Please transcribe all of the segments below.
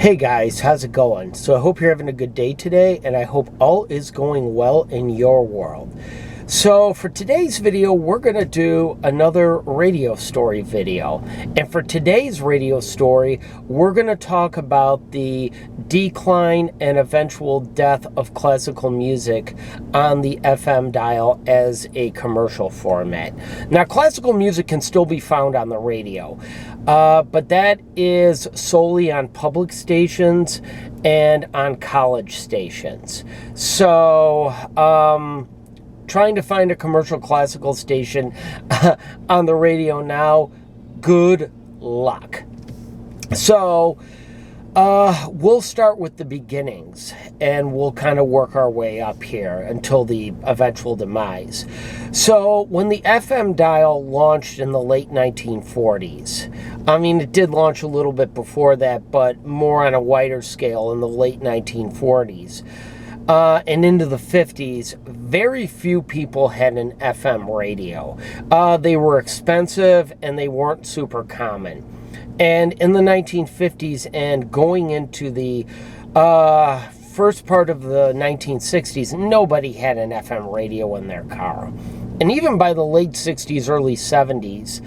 Hey guys, how's it going? So I hope you're having a good day today, and I hope all is going well in your world. So for today's video, we're going to do another radio story video. And for today's radio story, we're going to talk about the decline and eventual death of classical music on the FM dial as a commercial format. Now, classical music can still be found on the radio, but that is solely on public stations and on college stations. So, trying to find a commercial classical station on the radio now, good luck. So, we'll start with the beginnings, and we'll kind of work our way up here until the eventual demise. So, when the FM dial launched in the late 1940s, I mean, it did launch a little bit before that, but more on a wider scale in the late 1940s. And into the 50s, very few people had an FM radio. They were expensive and they weren't super common. And in the 1950s and going into the first part of the 1960s, nobody had an FM radio in their car. And even by the late 60s, early 70s,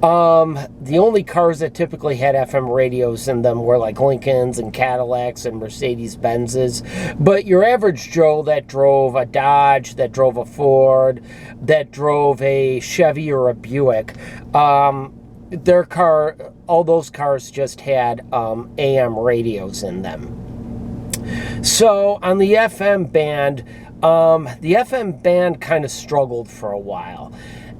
the only cars that typically had FM radios in them were like Lincolns and Cadillacs and Mercedes-Benzes. But your average Joe that drove a Dodge, that drove a Ford, that drove a Chevy or a Buick, all those cars just had AM radios in them. So on the FM band kind of struggled for a while.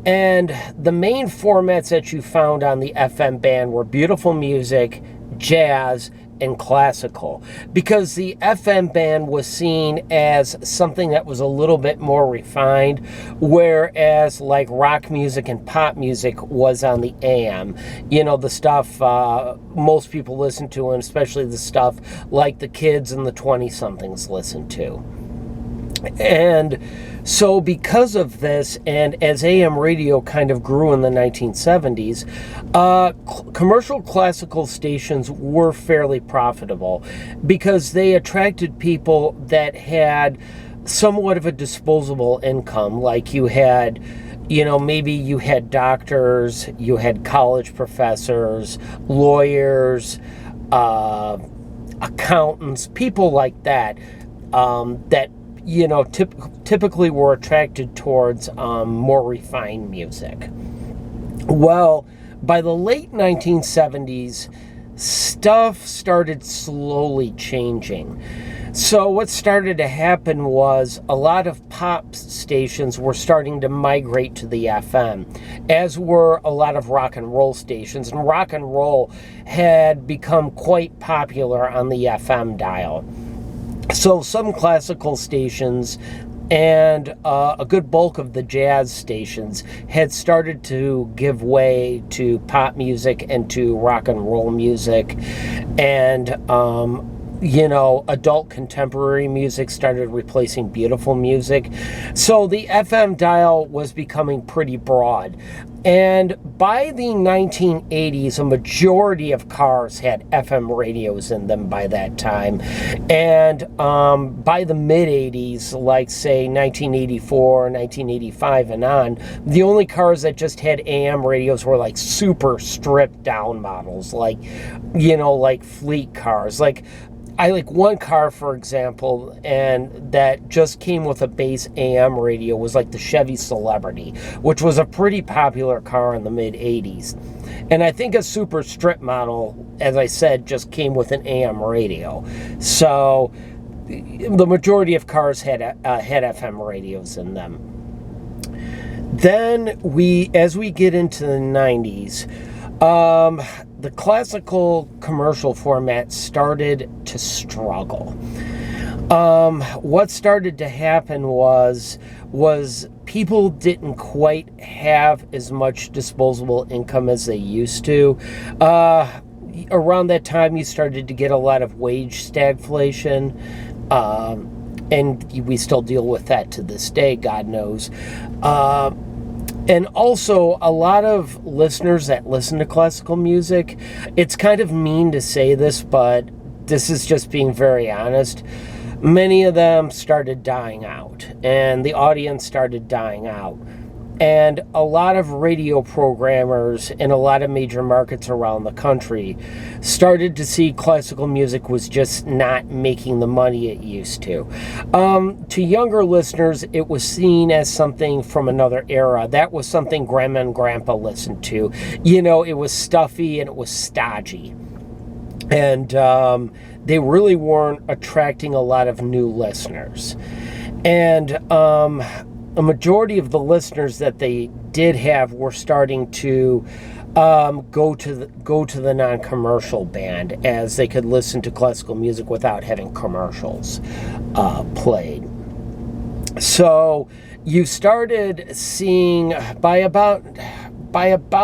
And the main formats that you found on the FM band were beautiful music, jazz, and classical. Because the FM band was seen as something that was a little bit more refined, whereas like rock music and pop music was on the AM. You know, the stuff most people listen to, and especially the stuff like the kids and the 20-somethings listen to. And so because of this, and as AM radio kind of grew in the 1970s, commercial classical stations were fairly profitable because they attracted people that had somewhat of a disposable income. Like you had, maybe you had doctors, you had college professors, lawyers, accountants, people like that, that typically were attracted towards more refined music. Well, by the late 1970s, stuff started slowly changing. So what started to happen was a lot of pop stations were starting to migrate to the FM, as were a lot of rock and roll stations. And rock and roll had become quite popular on the FM dial. So some classical stations and a good bulk of the jazz stations had started to give way to pop music and to rock and roll music. And, adult contemporary music started replacing beautiful music. So the FM dial was becoming pretty broad. And by the 1980s, a majority of cars had FM radios in them by that time. And by the mid-80s, like say 1984, 1985 and on, the only cars that just had AM radios were like super stripped down models, like fleet cars. I like one car, for example, and that just came with a base AM radio was like the Chevy Celebrity, which was a pretty popular car in the mid-80s. And I think a super strip model, as I said, just came with an AM radio. So the majority of cars had FM radios in them. Then as we get into the 90s, the classical commercial format started to struggle. What started to happen was people didn't quite have as much disposable income as they used to. Around that time, you started to get a lot of wage stagflation, and we still deal with that to this day, God knows. And also, a lot of listeners that listen to classical music, it's kind of mean to say this, but this is just being very honest, many of them started dying out, and the audience started dying out. And a lot of radio programmers in a lot of major markets around the country started to see classical music was just not making the money it used to. To younger listeners, it was seen as something from another era. That was something Grandma and Grandpa listened to. You know, it was stuffy and it was stodgy. And they really weren't attracting a lot of new listeners. And a majority of the listeners that they did have were starting to go to the non-commercial band, as they could listen to classical music without having commercials played. So you started seeing by about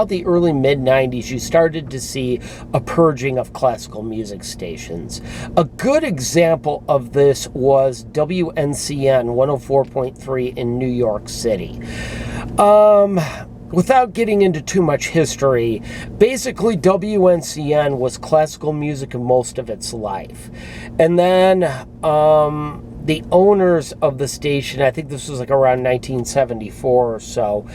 the early mid-90s, you started to see a purging of classical music stations. A good example of this was WNCN 104.3 in New York City. Without getting into too much history, basically WNCN was classical music most of its life. And then the owners of the station, I think this was like around 1974 or so,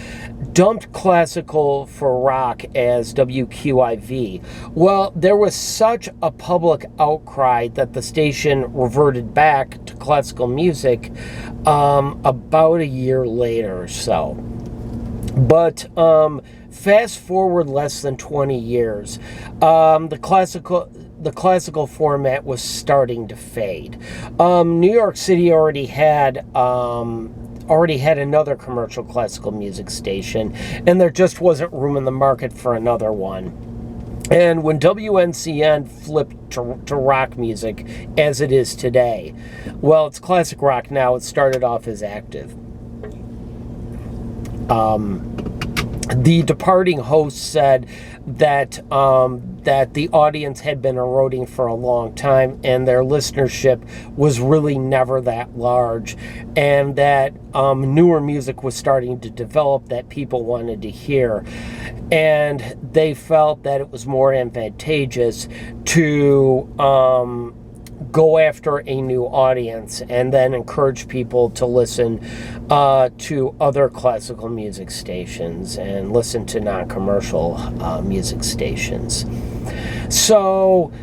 dumped classical for rock as WQIV. Well, there was such a public outcry that the station reverted back to classical music about a year later or so. But fast forward less than 20 years, the classical format was starting to fade. New York City already had another commercial classical music station, and there just wasn't room in the market for another one. And when WNCN flipped to rock music, as it is today, well, it's classic rock now. It started off as active. The departing host said that the audience had been eroding for a long time, and their listenership was really never that large, and that newer music was starting to develop that people wanted to hear, and they felt that it was more advantageous to go after a new audience and then encourage people to listen to other classical music stations and listen to non-commercial music stations. So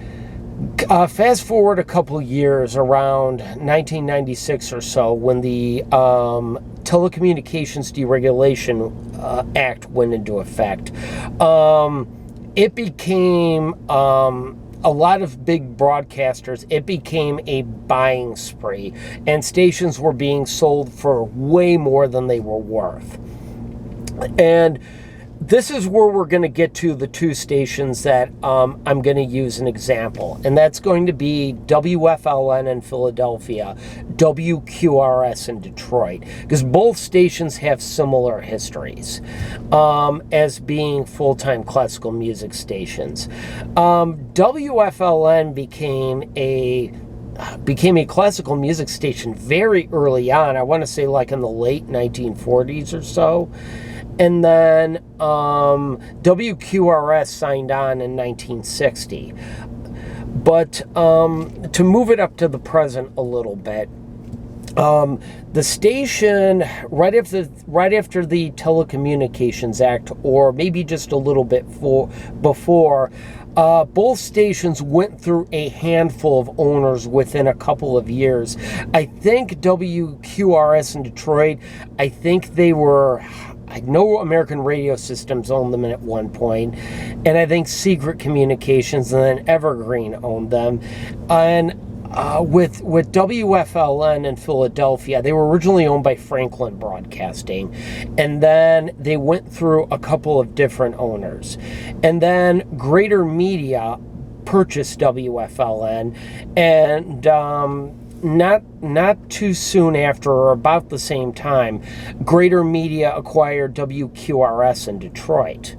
fast forward a couple years, around 1996 or so, when the Telecommunications Deregulation Act went into effect, it became a lot of big broadcasters, it became a buying spree, and stations were being sold for way more than they were worth. And this is where we're going to get to the two stations that I'm going to use an example, and that's going to be WFLN in Philadelphia, WQRS in Detroit, because both stations have similar histories as being full-time classical music stations. WFLN became a classical music station very early on. I want to say like in the late 1940s or so. And then WQRS signed on in 1960. But to move it up to the present a little bit, the station, right after the Telecommunications Act, or maybe just a little bit before, both stations went through a handful of owners within a couple of years. I think WQRS in Detroit, I know American Radio Systems owned them at one point, and I think Secret Communications and then Evergreen owned them. And with WFLN in Philadelphia, they were originally owned by Franklin Broadcasting, and then they went through a couple of different owners. And then Greater Media purchased WFLN, and not too soon after, or about the same time, Greater Media acquired WQRS in Detroit.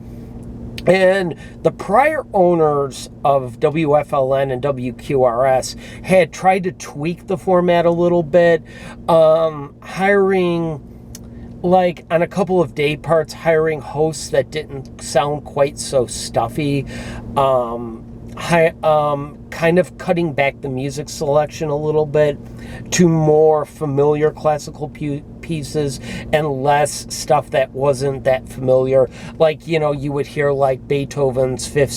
And the prior owners of WFLN and WQRS had tried to tweak the format a little bit, hiring, like on a couple of day parts, hiring hosts that didn't sound quite so stuffy, kind of cutting back the music selection a little bit to more familiar classical pieces and less stuff that wasn't that familiar. Like, you know, you would hear like Beethoven's Fifth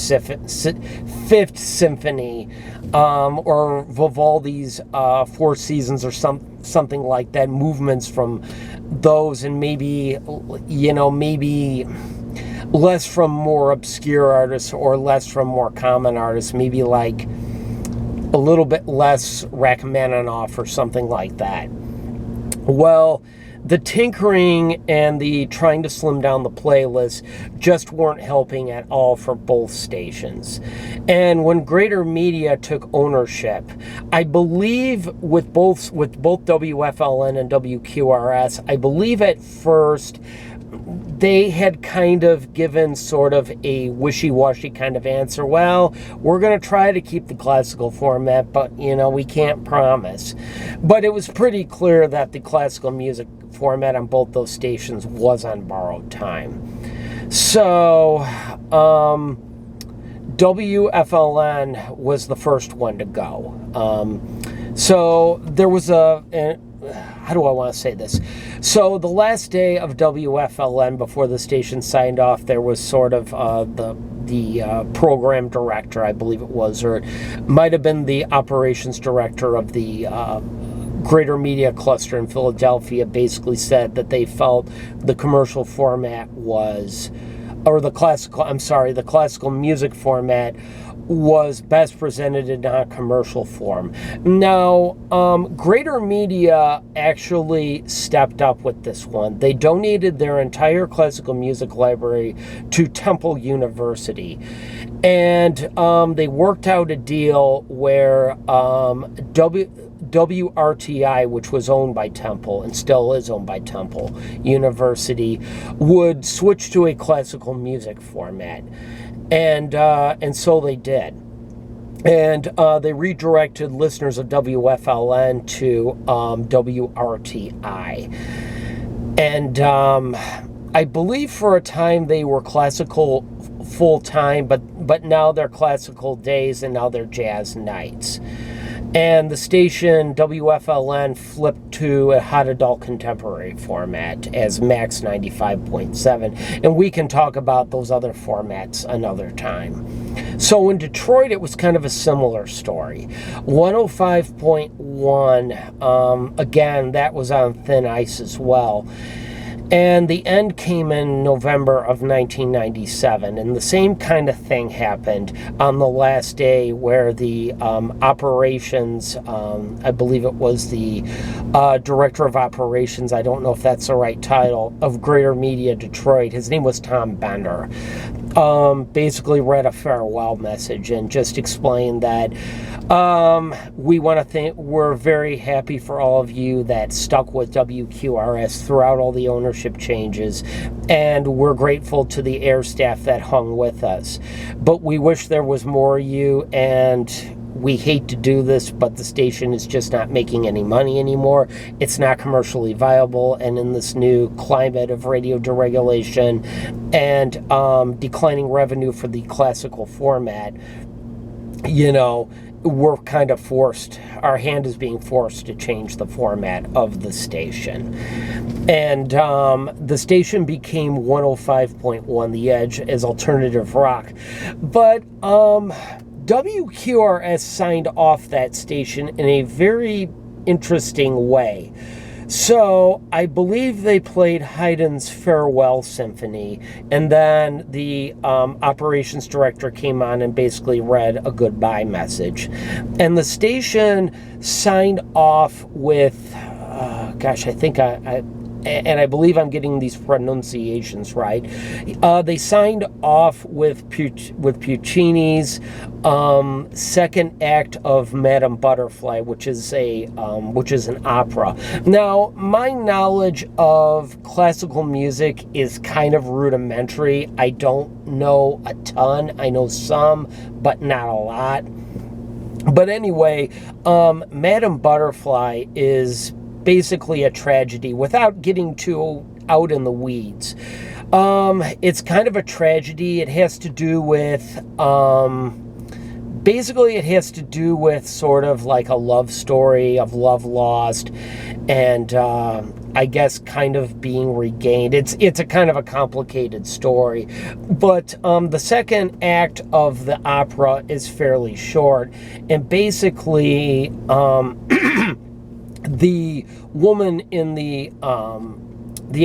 Symphony, or Vivaldi's Four Seasons, or something like that, movements from those, and maybe, you know, maybe less from more obscure artists or less from more common artists, maybe like a little bit less Rachmaninoff or something like that. Well, the tinkering and the trying to slim down the playlist just weren't helping at all for both stations. And when Greater Media took ownership, I believe with both WFLN and WQRS, I believe at first they had kind of given sort of a wishy-washy kind of answer. Well, we're going to try to keep the classical format, but, you know, we can't promise. But it was pretty clear that the classical music format on both those stations was on borrowed time. So, WFLN was the first one to go. So there was how do I want to say this? So the last day of WFLN before the station signed off, there was sort of the program director, I believe it was, or it might have been the operations director of the Greater Media Cluster in Philadelphia, basically said that they felt the commercial format was, or the classical music format was best presented in a commercial form. Now, Greater Media actually stepped up with this one. They donated their entire classical music library to Temple University. And they worked out a deal where WRTI, which was owned by Temple and still is owned by Temple University, would switch to a classical music format. And so they did. And they redirected listeners of WFLN to WRTI. And I believe for a time they were classical full-time, but now they're classical days and now they're jazz nights. And the station, WFLN, flipped to a hot adult contemporary format as Max 95.7. And we can talk about those other formats another time. So in Detroit, it was kind of a similar story. 105.1, again, that was on thin ice as well. And the end came in November of 1997, and the same kind of thing happened on the last day where the operations, I believe it was the director of operations, I don't know if that's the right title, of Greater Media Detroit, his name was Tom Bender, basically read a farewell message and just explained that we're very happy for all of you that stuck with WQRS throughout all the ownership changes, and we're grateful to the air staff that hung with us. But we wish there was more of you, and we hate to do this, but the station is just not making any money anymore. It's not commercially viable, and in this new climate of radio deregulation and declining revenue for the classical format, you know, we're kind of forced, our hand is being forced to change the format of the station. And the station became 105.1 The Edge as alternative rock. But WQRS signed off that station in a very interesting way. So I believe they played Haydn's Farewell Symphony, and then the operations director came on and basically read a goodbye message. And the station signed off with, I believe I'm getting these pronunciations right. They signed off with Puccini's second act of Madame Butterfly, which is an opera. Now, my knowledge of classical music is kind of rudimentary. I don't know a ton. I know some, but not a lot. But anyway, Madame Butterfly is basically a tragedy without getting too out in the weeds. It's kind of a tragedy. It has to do with basically it has to do with sort of like a love story of love lost, and I guess kind of being regained. It's a kind of a complicated story, but the second act of the opera is fairly short, and basically the woman in the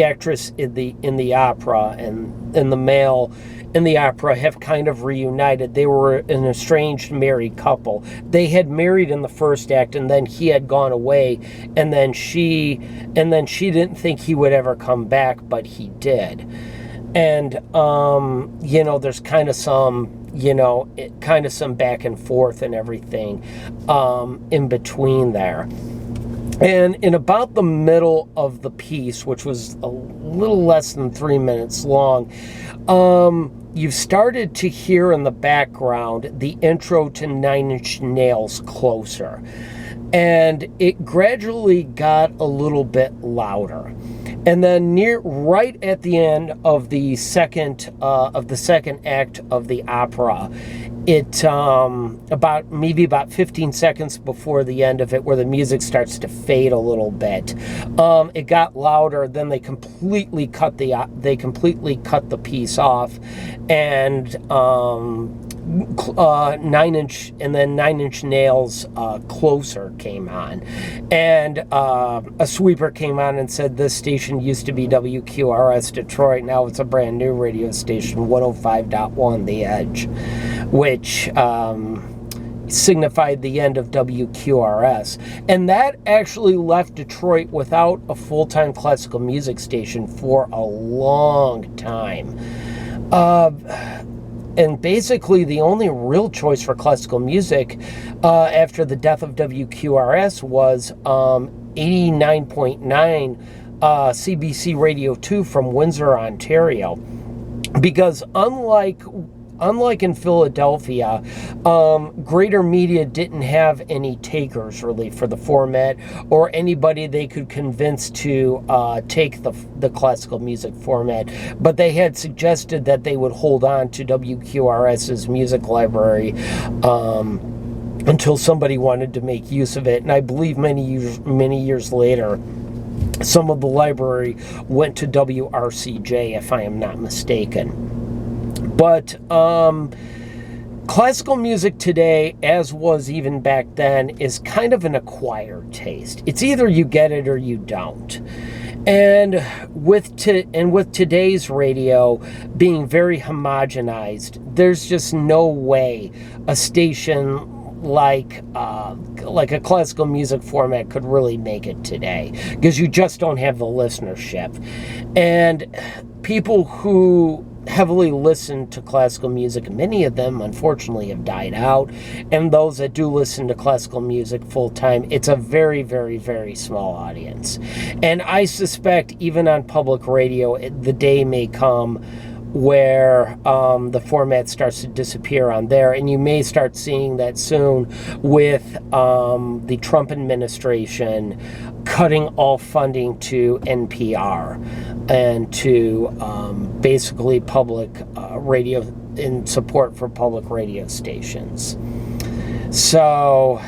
actress in the opera and the male in the opera have kind of reunited. They were an estranged married couple. They had married in the first act, and then he had gone away, and then she didn't think he would ever come back, but he did. And you know, there's kind of some, you know, kind of some back and forth and everything in between there. And in about the middle of the piece, which was a little less than 3 minutes long, you've started to hear in the background the intro to Nine Inch Nails' Closer. And it gradually got a little bit louder. And then right at the end of the second act of the opera, it maybe about 15 seconds before the end of it, where the music starts to fade a little bit, it got louder. Then they completely cut the piece off, and Nine Inch Nails' Closer came on, and a sweeper came on and said this station used to be WQRS Detroit. Now it's a brand new radio station, 105.1 The Edge, which signified the end of WQRS. And that actually left Detroit without a full-time classical music station for a long time. And basically the only real choice for classical music after the death of WQRS was 89.9 CBC Radio 2 from Windsor, Ontario. Because unlike in Philadelphia, Greater Media didn't have any takers really for the format, or anybody they could convince to take the classical music format. But they had suggested that they would hold on to WQRS's music library until somebody wanted to make use of it. And I believe many years later, some of the library went to WRCJ, if I am not mistaken. But classical music today, as was even back then, is kind of an acquired taste. It's either you get it or you don't. And with today's radio being very homogenized, there's just no way a station like a classical music format could really make it today, because you just don't have the listenership. And people who heavily listen to classical music, many of them unfortunately have died out, and those that do listen to classical music full time, it's a very, very, very small audience. And I suspect even on public radio, the day may come where the format starts to disappear on there, and you may start seeing that soon with the Trump administration cutting all funding to NPR and to basically public radio, in support for public radio stations. So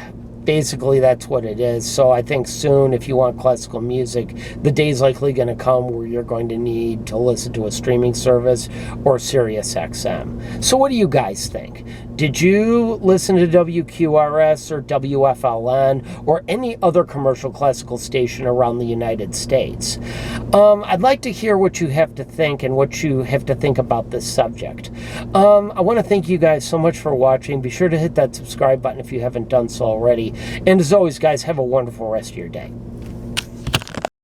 basically that's what it is. So I think soon, if you want classical music, the day's likely going to come where you're going to need to listen to a streaming service or Sirius XM. So what do you guys think? Did you listen to WQRS or WFLN or any other commercial classical station around the United States? I'd like to hear what you have to think and what you have to think about this subject. I want to thank you guys so much for watching. Be sure to hit that subscribe button if you haven't done so already. And as always, guys, have a wonderful rest of your day.